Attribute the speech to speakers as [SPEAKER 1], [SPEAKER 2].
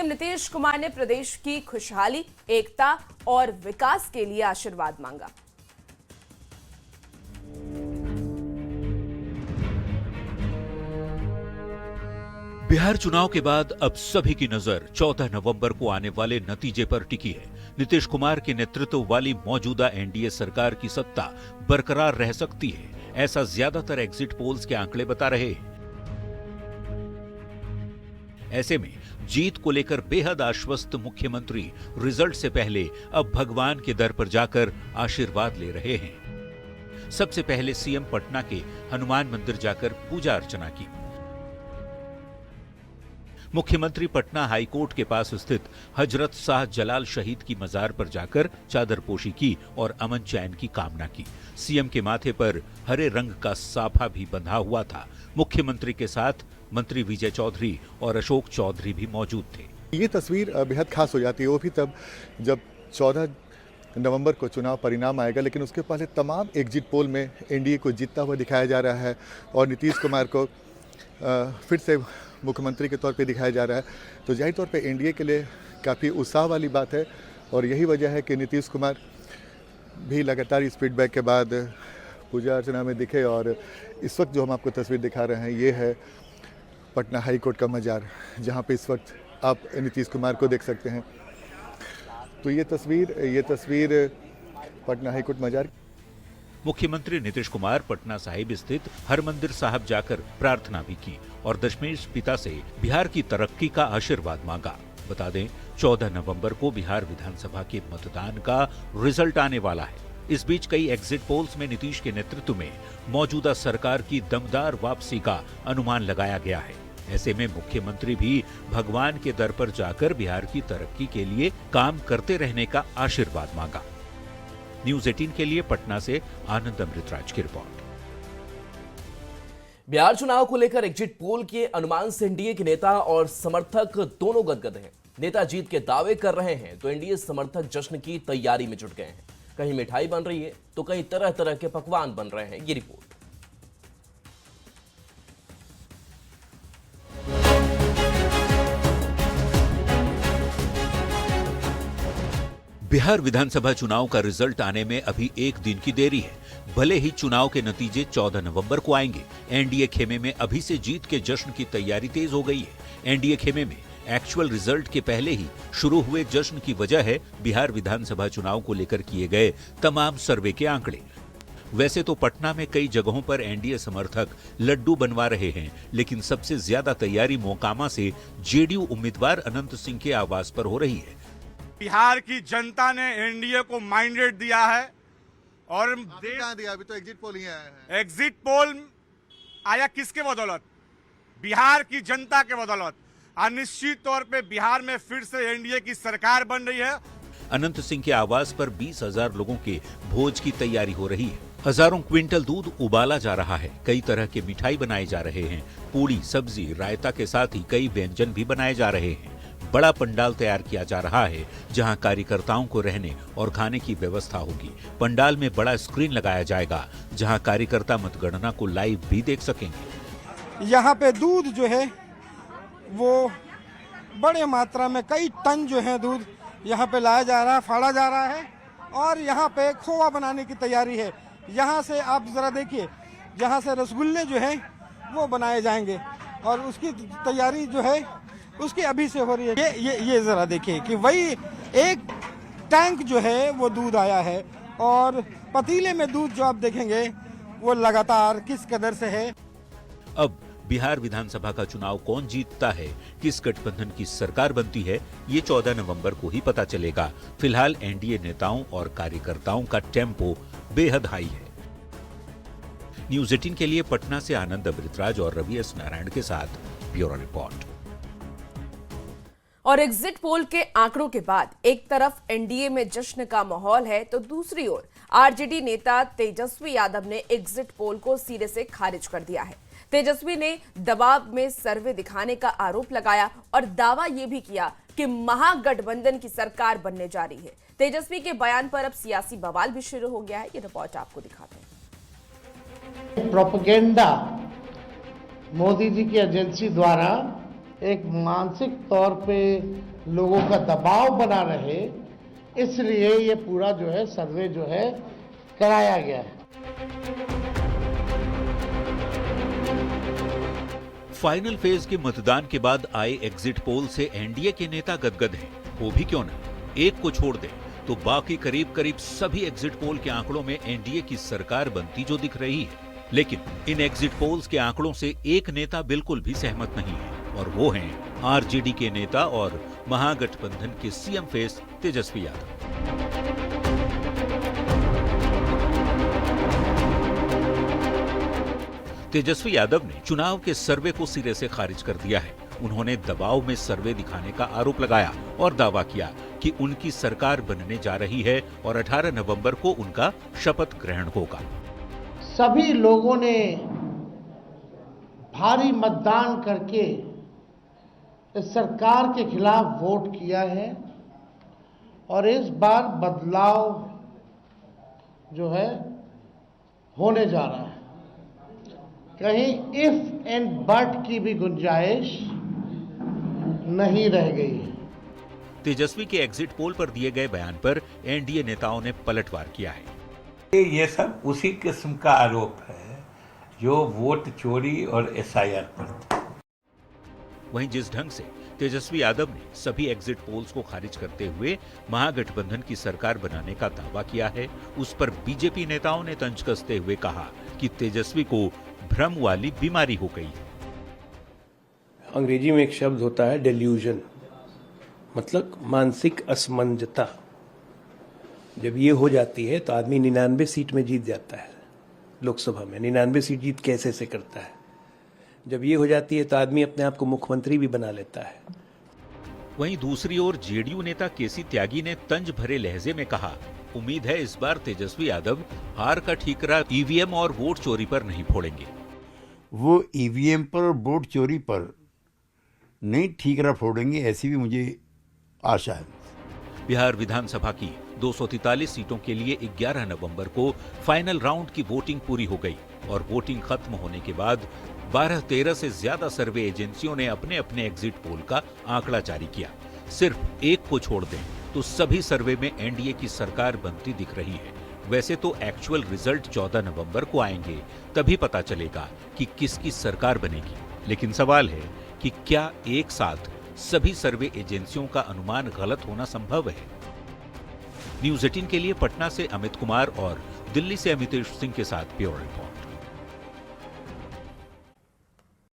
[SPEAKER 1] CM Nitish Kumar ने प्रदेश की खुशहाली, एकता और विकास के लिए आशीर्वाद मांगा।
[SPEAKER 2] बिहार चुनाव के बाद अब सभी की नजर 14 नवंबर को आने वाले नतीजे पर टिकी है। नीतीश कुमार के नेतृत्व वाली मौजूदा एनडीए सरकार की सत्ता बरकरार रह सकती है, ऐसा ज्यादातर एग्जिट पोल्स के आंकड़े बता रहे हैं। ऐसे में जीत को लेकर बेहद आश्वस्त मुख्यमंत्री रिजल्ट से पहले अब भगवान के दर पर जाकर आशीर्वाद ले रहे हैं। सबसे पहले सीएम पटना के हनुमान मंदिर जाकर पूजा अर्चना की। मुख्यमंत्री पटना हाईकोर्ट के पास स्थित हजरत शाह जलाल शहीद की मजार पर जाकर चादरपोशी की और अमन चैन की कामना की। सीएम के माथे पर हरे रंग का साफा भी बंधा हुआ था। मुख्यमंत्री के साथ मंत्री विजय चौधरी और अशोक चौधरी भी मौजूद थे।
[SPEAKER 3] ये तस्वीर बेहद खास हो जाती है, वो भी तब जब 14 नवंबर को चुनाव परिणाम आएगा, लेकिन उसके पहले तमाम एग्जिट पोल में एनडीए को जीतता हुआ दिखाया जा रहा है और नीतीश कुमार को फिर से मुख्यमंत्री के तौर पे दिखाया जा रहा है। तो जाहिर तौर पे एनडीए के लिए काफ़ी उत्साह वाली बात है और यही वजह है कि नीतीश कुमार भी लगातार इस फीडबैक के बाद पूजा अर्चना में दिखे। और इस वक्त जो हम आपको तस्वीर दिखा रहे हैं ये है पटना हाई कोर्ट का मजार, जहाँ पे इस वक्त आप नीतीश कुमार को देख सकते हैं। तो ये तस्वीर पटना हाई कोर्ट मजार।
[SPEAKER 2] मुख्यमंत्री नीतीश कुमार पटना साहिब स्थित हरमंदिर साहब जाकर प्रार्थना भी की और दशमेश पिता से बिहार की तरक्की का आशीर्वाद मांगा। बता दें 14 नवंबर को बिहार विधानसभा के मतदान का रिजल्ट आने वाला है। इस बीच कई एग्जिट पोल्स में नीतीश के नेतृत्व में मौजूदा सरकार की दमदार वापसी का अनुमान लगाया गया है। ऐसे में मुख्यमंत्री भी भगवान के दर पर जाकर बिहार की तरक्की के लिए काम करते रहने का आशीर्वाद मांगा। न्यूज़ 18 के लिए पटना से आनंद अमृतराज की रिपोर्ट।
[SPEAKER 4] बिहार चुनाव को लेकर एग्जिट पोल के अनुमान से एनडीए के नेता और समर्थक दोनों गदगद हैं। नेता जीत के दावे कर रहे हैं तो एनडीए समर्थक जश्न की तैयारी में जुट गए हैं। कहीं मिठाई बन रही है तो कहीं तरह तरह के पकवान बन रहे हैं। ये रिपोर्ट।
[SPEAKER 2] बिहार विधानसभा चुनाव का रिजल्ट आने में अभी एक दिन की देरी है। भले ही चुनाव के नतीजे 14 नवंबर को आएंगे, एनडीए खेमे में अभी से जीत के जश्न की तैयारी तेज हो गई है। एनडीए खेमे में एक्चुअल रिजल्ट के पहले ही शुरू हुए जश्न की वजह है बिहार विधानसभा चुनाव को लेकर किए गए तमाम सर्वे के आंकड़े। वैसे तो पटना में कई जगहों पर एनडीए समर्थक लड्डू बनवा रहे हैं, लेकिन सबसे ज्यादा तैयारी मोकामा से जेडीयू उम्मीदवार अनंत सिंह के आवास पर हो रही है।
[SPEAKER 5] बिहार की जनता ने एनडीए को माइंडेड दिया है और
[SPEAKER 3] दिया, अभी तो एग्जिट पोल ही आया है।
[SPEAKER 5] एग्जिट पोल आया किसके बदौलत? बिहार की जनता के बदौलत। निश्चित तौर पे बिहार में फिर से एनडीए की सरकार बन रही है।
[SPEAKER 2] अनंत सिंह के आवास पर 20,000 लोगों के भोज की तैयारी हो रही है। हजारों क्विंटल दूध उबाला जा रहा है। कई तरह के मिठाई बनाए जा रहे हैं। पूरी, सब्जी, रायता के साथ ही कई व्यंजन भी बनाए जा रहे हैं। बड़ा पंडाल तैयार किया जा रहा है, जहां कार्यकर्ताओं को रहने और खाने की व्यवस्था होगी। पंडाल में बड़ा स्क्रीन लगाया जाएगा, जहां कार्यकर्ता मतगणना को लाइव भी देख सकेंगे।
[SPEAKER 6] यहाँ पे दूध जो है वो बड़े मात्रा में, कई टन जो है दूध यहाँ पे लाया जा रहा है, फाड़ा जा रहा है और यहाँ पे खोवा बनाने की तैयारी है। यहाँ से आप जरा देखिए, यहाँ से रसगुल्ले जो है वो बनाए जाएंगे और उसकी तैयारी जो है उसकी अभी से हो रही है। ये जरा देखिए कि वही एक टैंक जो है वो दूध आया है और पतीले में दूध जो आप देखेंगे वो लगातार किस कदर से है।
[SPEAKER 2] अब बिहार विधानसभा का चुनाव कौन जीतता है, किस गठबंधन की सरकार बनती है, ये 14 नवंबर को ही पता चलेगा। फिलहाल एनडीए नेताओं और कार्यकर्ताओं का टेम्पो बेहद हाई है। न्यूज़ 18 के लिए पटना से आनंद अमृतराज और रवि एस नारायण के साथ ब्यूरो रिपोर्ट।
[SPEAKER 1] और एग्जिट पोल के आंकड़ों के बाद एक तरफ एनडीए में जश्न का माहौल है तो दूसरी ओर आरजेडी नेता तेजस्वी यादव ने एग्जिट पोल को सिरे से खारिज कर दिया है। तेजस्वी ने दबाव में सर्वे दिखाने का आरोप लगाया और दावा यह भी किया कि महागठबंधन की सरकार बनने जा रही है। तेजस्वी के बयान पर अब सियासी बवाल भी शुरू हो गया है। ये रिपोर्ट आपको दिखाते हैं।
[SPEAKER 7] प्रोपेगेंडा मोदी जी की एजेंसी द्वारा एक मानसिक तौर पे लोगों का दबाव बना रहे, इसलिए ये पूरा जो है सर्वे जो है कराया गया है।
[SPEAKER 2] फाइनल फेज के मतदान के बाद आए एग्जिट पोल से एनडीए के नेता गदगद हैं। वो भी क्यों न, एक को छोड़ दें तो बाकी करीब करीब सभी एग्जिट पोल के आंकड़ों में एनडीए की सरकार बनती जो दिख रही है। लेकिन इन एग्जिट पोल्स के आंकड़ों से एक नेता बिल्कुल भी सहमत नहीं है, और वो हैं आरजेडी के नेता और महागठबंधन के सीएम फेस तेजस्वी यादव। तेजस्वी यादव ने चुनाव के सर्वे को सिरे से खारिज कर दिया है। उन्होंने दबाव में सर्वे दिखाने का आरोप लगाया और दावा किया कि उनकी सरकार बनने जा रही है और 18 नवंबर को उनका शपथ ग्रहण होगा।
[SPEAKER 7] सभी लोगों ने भारी मतदान करके इस सरकार के खिलाफ वोट किया है और इस बार बदलाव जो है होने जा रहा है। कहीं इफ एंड बट की भी गुंजाइश नहीं रह गई है।
[SPEAKER 2] तेजस्वी के एग्जिट पोल पर दिए गए बयान पर एनडीए नेताओं ने पलटवार किया है।
[SPEAKER 8] ये सब उसी किस्म का आरोप है जो वोट चोरी और एसआईआर पर था।
[SPEAKER 2] वहीं जिस ढंग से तेजस्वी यादव ने सभी एग्जिट पोल्स को खारिज करते हुए महागठबंधन की सरकार बनाने का दावा किया है, उस पर बीजेपी नेताओं ने तंज कसते हुए कहा कि तेजस्वी को भ्रम वाली बीमारी हो गई है।
[SPEAKER 9] अंग्रेजी में एक शब्द होता है डेल्यूजन, मतलब मानसिक असमंजता। जब ये हो जाती है तो आदमी 99 सीट में जीत जाता है। लोकसभा में 99 सीट जीत कैसे से करता है। जब ये हो जाती है तो आदमी अपने आप को मुख्यमंत्री भी बना लेता है।
[SPEAKER 2] वहीं दूसरी ओर जेडीयू नेता केसी त्यागी ने तंज भरे लहजे में कहा, उम्मीद है इस बार तेजस्वी यादव हार का ठीकरा ईवीएम और वोट चोरी पर नहीं फोड़ेंगे।
[SPEAKER 10] वो ईवीएम पर और वोट चोरी पर नहीं ठीकरा फोड़ेंगे, ऐसी भी मुझे आशा है।
[SPEAKER 2] बिहार विधानसभा की 243 सीटों के लिए 11 नवंबर को फाइनल राउंड की वोटिंग पूरी हो गई और वोटिंग खत्म होने के बाद 12-13 से ज्यादा सर्वे एजेंसियों ने अपने अपने एग्जिट पोल का आंकड़ा जारी किया। सिर्फ एक को छोड़ दें तो सभी सर्वे में एनडीए की सरकार बनती दिख रही है। वैसे तो एक्चुअल रिजल्ट 14 नवंबर को आएंगे, तभी पता चलेगा कि किसकी सरकार बनेगी। लेकिन सवाल है कि क्या एक साथ सभी सर्वे एजेंसियों का अनुमान गलत होना संभव है? न्यूज़ 18 के लिए पटना से अमित कुमार और दिल्ली से अमितेश सिंह के साथ ब्यूरो रिपोर्ट।